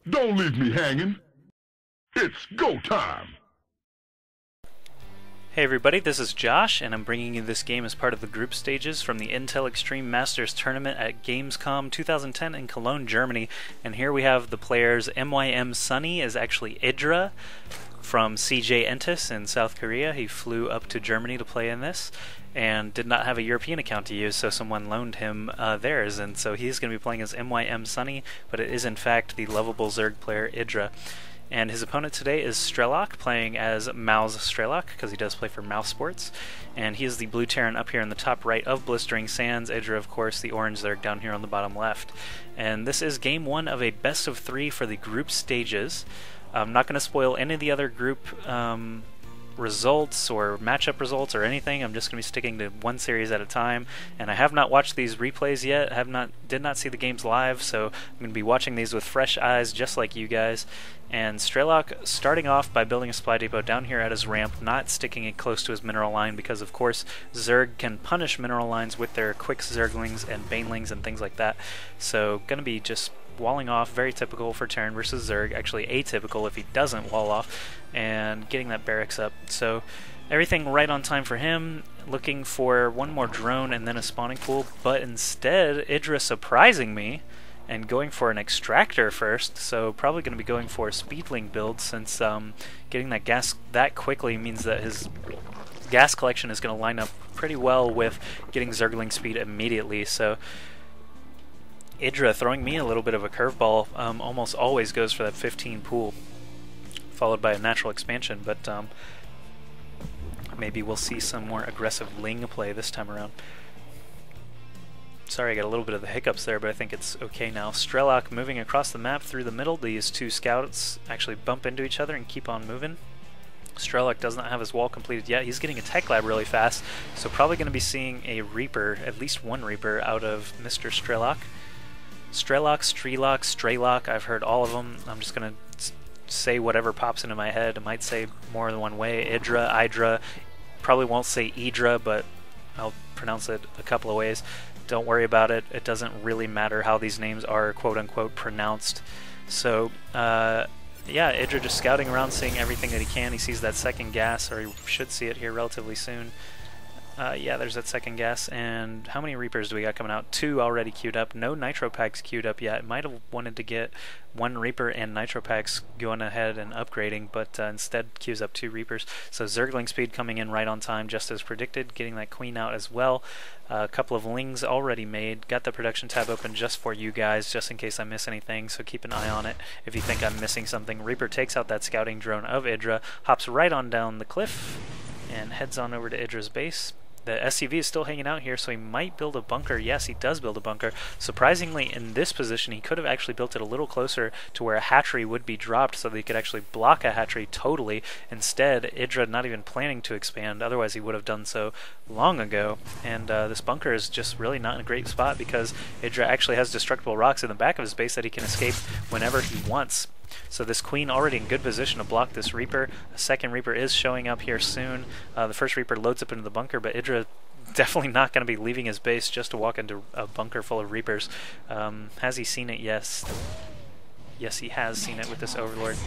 Don't leave me hanging. It's go time. Hey everybody, this is Josh, and I'm bringing you this game as part of the group stages from the Intel Extreme Masters Tournament at Gamescom 2010 in Cologne, Germany. And here we have the players. MYM Sunny is actually IdrA from CJ Entis in South Korea. He flew up to Germany to play in this and did not have a European account to use, so someone loaned him theirs, and so he's going to be playing as MYM Sunny, but it is in fact the lovable Zerg player IdrA. And his opponent today is Strelok, playing as Mouse Strelok, because he does play for Mouse Sports. And he is the blue Terran up here in the top right of Blistering Sands. IdrA, of course, the orange Zerg down here on the bottom left. And this is game one of a best of three for the group stages. I'm not going to spoil any of the other group results or matchup results or anything. I'm just going to be sticking to one series at a time, and I have not watched these replays yet. Did not see the games live, so I'm going to be watching these with fresh eyes just like you guys. And Strelok starting off by building a supply depot down here at his ramp, not sticking it close to his mineral line because of course Zerg can punish mineral lines with their quick Zerglings and Banelings and things like that. So gonna be just walling off, very typical for Terran versus Zerg, actually atypical if he doesn't wall off, and getting that barracks up. So everything right on time for him, looking for one more drone and then a spawning pool, but instead IdrA surprising me and going for an extractor first, so probably going to be going for a speedling build, since getting that gas that quickly means that his gas collection is going to line up pretty well with getting Zergling speed immediately. So IdrA throwing me a little bit of a curveball, almost always goes for that 15 pool, followed by a natural expansion, but maybe we'll see some more aggressive Ling play this time around. Sorry, I got a little bit of the hiccups there, but I think it's okay now. Strelok moving across the map through the middle. These two scouts actually bump into each other and keep on moving. Strelok does not have his wall completed yet. He's getting a tech lab really fast, so probably going to be seeing a Reaper, at least one Reaper, out of Mr. Strelok. Strelok, I've heard all of them. I'm just going to say whatever pops into my head. I might say more than one way. IdrA, probably won't say IdrA, but I'll pronounce it a couple of ways. Don't worry about it. It doesn't really matter how these names are quote-unquote pronounced. So, yeah, IdrA just scouting around, seeing everything that he can. He sees that second gas, or he should see it here relatively soon. Yeah, there's that second gas. And how many Reapers do we got coming out? 2 already queued up. No Nitro Packs queued up yet. Might have wanted to get 1 Reaper and Nitro Packs going ahead and upgrading, but instead queues up 2 Reapers. So Zergling speed coming in right on time, just as predicted. Getting that Queen out as well. A couple of Lings already made. Got the production tab open just for you guys, just in case I miss anything, so keep an eye on it if you think I'm missing something. Reaper takes out that scouting drone of IdrA, hops right on down the cliff, and heads on over to IdrA's base. The SCV is still hanging out here, so he might build a bunker. Yes, he does build a bunker. Surprisingly, in this position, he could have actually built it a little closer to where a hatchery would be dropped, so that he could actually block a hatchery totally. Instead, IdrA not even planning to expand, otherwise he would have done so long ago. And this bunker is just really not in a great spot, because IdrA actually has destructible rocks in the back of his base that he can escape whenever he wants. So this Queen already in good position to block this Reaper. A second Reaper is showing up here soon. The first Reaper loads up into the bunker, but IdrA definitely not going to be leaving his base just to walk into a bunker full of Reapers. Has he seen it? Yes. Yes, he has seen it with this Overlord.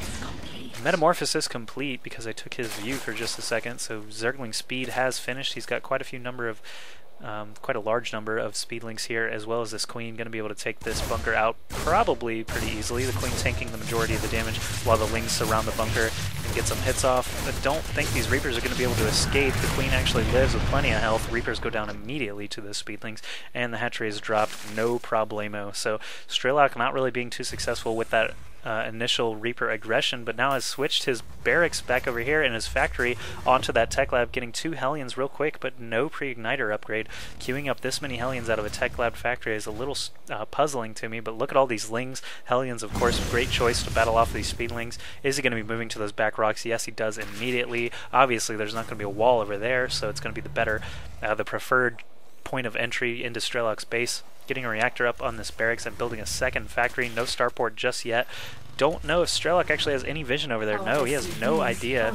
Metamorphosis complete, because I took his view for just a second. So Zergling speed has finished. He's got quite a large number of speedlings here, as well as this Queen. Going to be able to take this bunker out probably pretty easily. The Queen tanking the majority of the damage while the Lings surround the bunker and get some hits off. I don't think these Reapers are going to be able to escape. The Queen actually lives with plenty of health. Reapers go down immediately to the speedlings, and the hatchery is dropped no problemo. So Strelok not really being too successful with that initial Reaper aggression, but now has switched his barracks back over here and his factory onto that tech lab, getting 2 Hellions real quick, but no pre-igniter upgrade. Queuing up this many Hellions out of a tech lab factory is a little puzzling to me, but look at all these Lings. Hellions, of course, great choice to battle off these speedlings. Is he going to be moving to those back rocks? Yes, he does immediately. Obviously, there's not going to be a wall over there, so it's going to be the preferred point of entry into Strelok's base. Getting a reactor up on this barracks and building a second factory. No starport just yet. don't know if Strelok actually has any vision over there. No, he has no idea.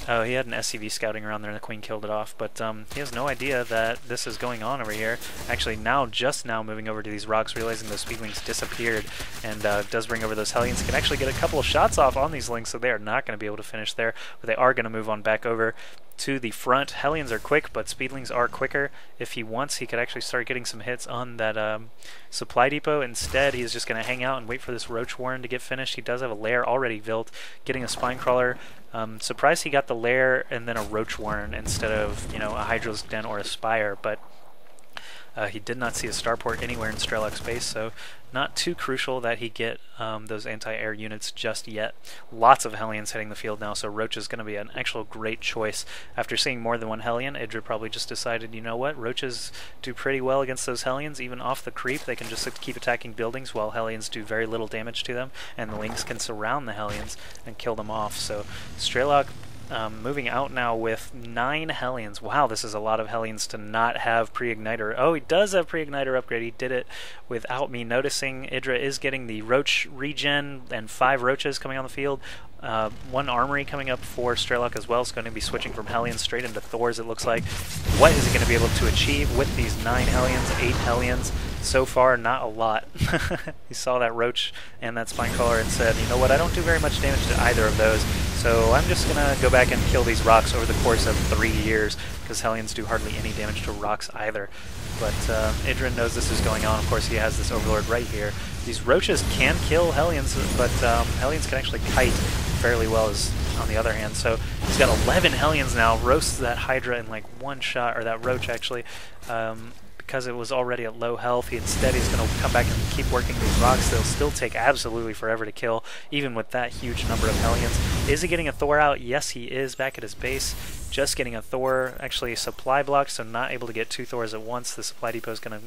Oh, he had an SCV scouting around there and the Queen killed it off, but he has no idea that this is going on over here. Actually, just now moving over to these rocks, realizing those speedlings disappeared, and does bring over those Hellions. Can actually get a couple of shots off on these links, so they are not going to be able to finish there, but they are going to move on back over to the front. Hellions are quick, but speedlings are quicker. If he wants, he could actually start getting some hits on that supply depot. Instead, he's just going to hang out and wait for this Roach Warren to get finished. He does have a lair already built, getting a Spine Crawler. Surprised he got the lair and then a Roach Warren instead of, you know, a Hydra's Den or a Spire, but he did not see a starport anywhere in Strelok's base, so not too crucial that he get those anti-air units just yet. Lots of Hellions hitting the field now, so Roach is going to be an actual great choice. After seeing more than one Hellion, IdrA probably just decided, you know what, Roaches do pretty well against those Hellions, even off the creep. They can just keep attacking buildings while Hellions do very little damage to them, and the Lynx can surround the Hellions and kill them off. So Strelok moving out now with 9 Hellions. Wow, this is a lot of Hellions to not have pre-igniter. Oh, he does have pre-igniter upgrade. He did it without me noticing. IdrA is getting the Roach regen and 5 Roaches coming on the field. 1 armory coming up for Strelok as well. It's going to be switching from Hellions straight into Thors, it looks like. What is he going to be able to achieve with these 9 Hellions, 8 Hellions? So far, not a lot. He saw that Roach and that Spine Crawler and said, you know what, I don't do very much damage to either of those, so I'm just going to go back and kill these rocks over the course of 3 years, because Hellions do hardly any damage to rocks either. But IdrA knows this is going on. Of course, he has this Overlord right here. These Roaches can kill Hellions, but Hellions can actually kite fairly well as on the other hand. So he's got 11 Hellions now, roasts that Hydra in like 1 shot, or that Roach actually, because it was already at low health. Instead, he's going to come back and keep working these rocks. They'll still take absolutely forever to kill, even with that huge number of Hellions. Is he getting a Thor out? Yes, he is, back at his base. Just getting a Thor, actually supply block, so not able to get 2 Thors at once. The supply depot is going to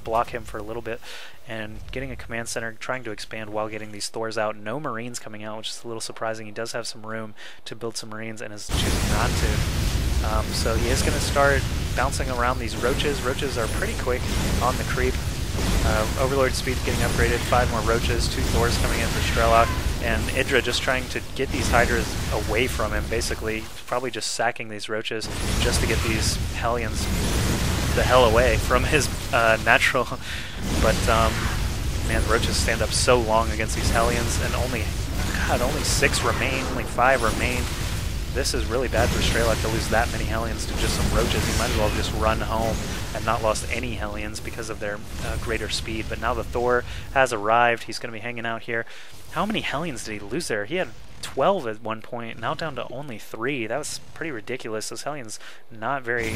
block him for a little bit, and getting a command center, trying to expand while getting these Thors out. No Marines coming out, which is a little surprising. He does have some room to build some Marines and is choosing not to. So he is going to start bouncing around these Roaches. Roaches are pretty quick on the creep. Overlord speed getting upgraded, 5 more Roaches, 2 Thors coming in for Strelok, and IdrA just trying to get these Hydras away from him, basically, probably just sacking these Roaches just to get these Hellions the hell away from his natural. But man, the Roaches stand up so long against these Hellions, and only 6 remain, only 5 remain. This is really bad for Strelok to lose that many Hellions to just some Roaches. He might as well have just run home and not lost any Hellions because of their greater speed. But now the Thor has arrived. He's going to be hanging out here. How many Hellions did he lose there? He had 12 at one point, now down to only 3. That was pretty ridiculous. Those Hellions not very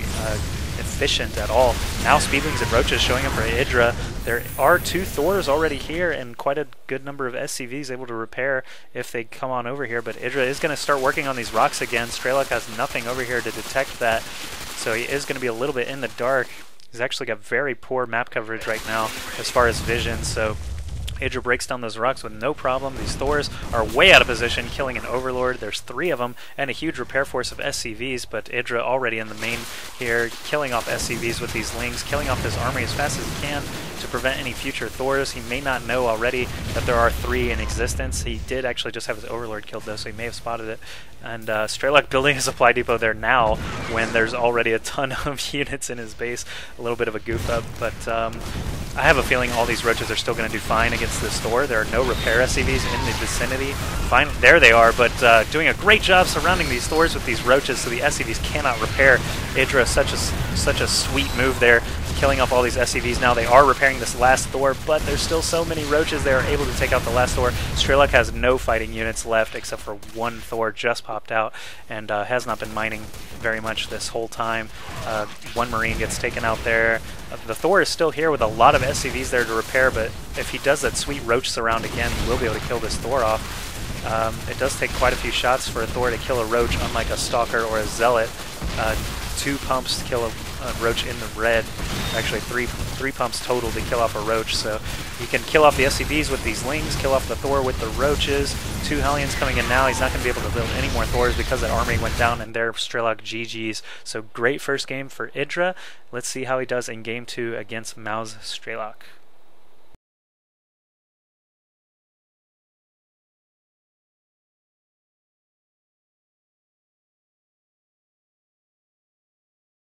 efficient at all. Now Speedlings and Roaches showing up for IdrA. There are 2 Thors already here and quite a good number of SCVs able to repair if they come on over here, but IdrA is going to start working on these rocks again. Strelok has nothing over here to detect that, so he is going to be a little bit in the dark. He's actually got very poor map coverage right now as far as vision, so IdrA breaks down those rocks with no problem. These Thors are way out of position, killing an Overlord. There's 3 of them, and a huge repair force of SCVs, but IdrA already in the main here, killing off SCVs with these Lings, killing off this army as fast as he can to prevent any future Thors. He may not know already that there are 3 in existence. He did actually just have his Overlord killed, though, so he may have spotted it. And Strelok building a supply depot there now when there's already a ton of units in his base. A little bit of a goof up, but I have a feeling all these Roaches are still going to do fine against this Thor. There are no repair SCVs in the vicinity. Fine, there they are, but doing a great job surrounding these Thors with these Roaches so the SCVs cannot repair. IdrA, such a sweet move there, killing off all these SCVs. Now they are repairing this last Thor, but there's still so many Roaches they are able to take out the last Thor. Strelok has no fighting units left except for 1 Thor just popped out and has not been mining very much this whole time. 1 Marine gets taken out there. The Thor is still here with a lot of SCVs there to repair, but if he does that sweet Roach surround again, he will be able to kill this Thor off. It does take quite a few shots for a Thor to kill a Roach, unlike a Stalker or a Zealot. 2 pumps to kill a Roach in the red. Actually, three pumps total to kill off a Roach. So you can kill off the SCVs with these Lings, kill off the Thor with the Roaches. 2 Hellions coming in now. He's not going to be able to build any more Thors because that army went down, and there Strelok GG's. So great first game for IdrA. Let's see how he does in game 2 against Maus Strelok.